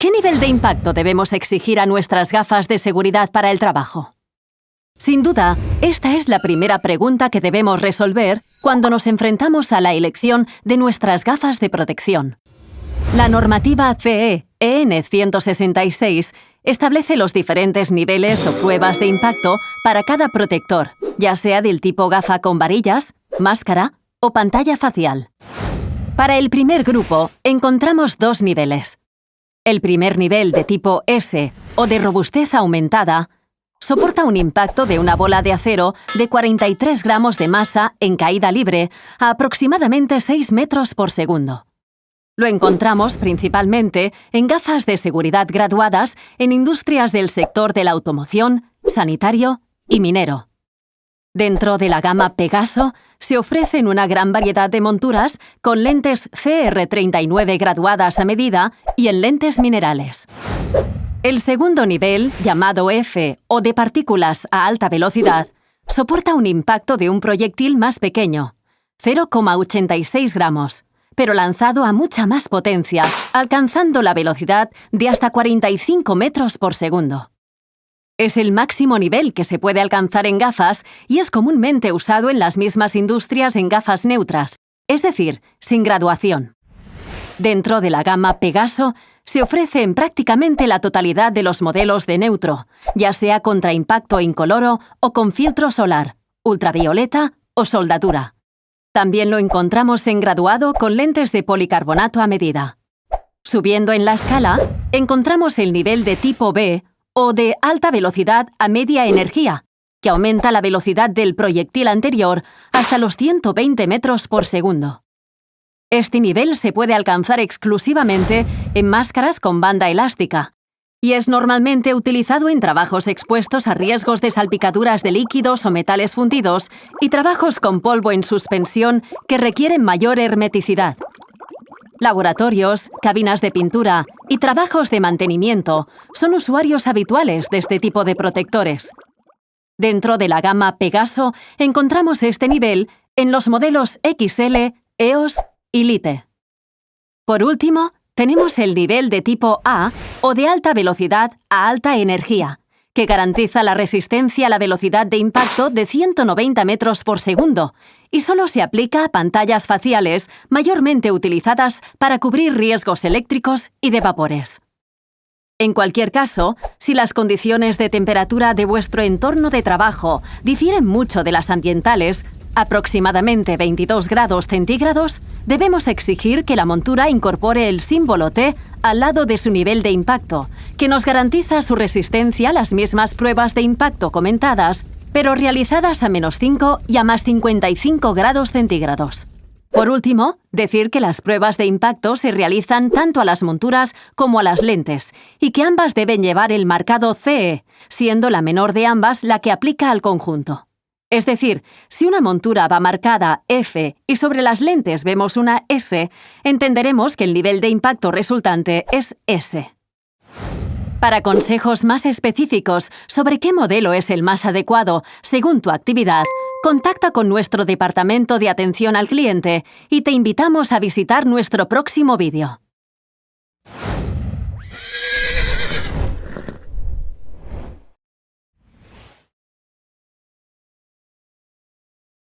¿Qué nivel de impacto debemos exigir a nuestras gafas de seguridad para el trabajo? Sin duda, esta es la primera pregunta que debemos resolver cuando nos enfrentamos a la elección de nuestras gafas de protección. La normativa CE EN 166 establece los diferentes niveles o pruebas de impacto para cada protector, ya sea del tipo gafa con varillas, máscara o pantalla facial. Para el primer grupo, encontramos dos niveles. El primer nivel, de tipo S o de robustez aumentada, soporta un impacto de una bola de acero de 43 gramos de masa en caída libre a aproximadamente 6 metros por segundo. Lo encontramos principalmente en gafas de seguridad graduadas en industrias del sector de la automoción, sanitario y minero. Dentro de la gama Pegaso se ofrecen una gran variedad de monturas con lentes CR39 graduadas a medida y en lentes minerales. El segundo nivel, llamado F o de partículas a alta velocidad, soporta un impacto de un proyectil más pequeño, 0,86 gramos, pero lanzado a mucha más potencia, alcanzando la velocidad de hasta 45 metros por segundo. Es el máximo nivel que se puede alcanzar en gafas y es comúnmente usado en las mismas industrias en gafas neutras, es decir, sin graduación. Dentro de la gama Pegaso se ofrece en prácticamente la totalidad de los modelos de neutro, ya sea contra impacto incoloro o con filtro solar, ultravioleta o soldadura. También lo encontramos en graduado con lentes de policarbonato a medida. Subiendo en la escala, encontramos el nivel de tipo B o de alta velocidad a media energía, que aumenta la velocidad del proyectil anterior hasta los 120 metros por segundo. Este nivel se puede alcanzar exclusivamente en máscaras con banda elástica y es normalmente utilizado en trabajos expuestos a riesgos de salpicaduras de líquidos o metales fundidos y trabajos con polvo en suspensión que requieren mayor hermeticidad. Laboratorios, cabinas de pintura y trabajos de mantenimiento son usuarios habituales de este tipo de protectores. Dentro de la gama Pegaso encontramos este nivel en los modelos XL, EOS y Lite. Por último, tenemos el nivel de tipo A o de alta velocidad a alta energía, que garantiza la resistencia a la velocidad de impacto de 190 metros por segundo y solo se aplica a pantallas faciales mayormente utilizadas para cubrir riesgos eléctricos y de vapores. En cualquier caso, si las condiciones de temperatura de vuestro entorno de trabajo difieren mucho de las ambientales, aproximadamente 22 grados centígrados, debemos exigir que la montura incorpore el símbolo T al lado de su nivel de impacto, que nos garantiza su resistencia a las mismas pruebas de impacto comentadas, pero realizadas a -5 y a +55 grados centígrados. Por último, decir que las pruebas de impacto se realizan tanto a las monturas como a las lentes, y que ambas deben llevar el marcado CE, siendo la menor de ambas la que aplica al conjunto. Es decir, si una montura va marcada F y sobre las lentes vemos una S, entenderemos que el nivel de impacto resultante es S. Para consejos más específicos sobre qué modelo es el más adecuado según tu actividad, contacta con nuestro departamento de atención al cliente y te invitamos a visitar nuestro próximo vídeo.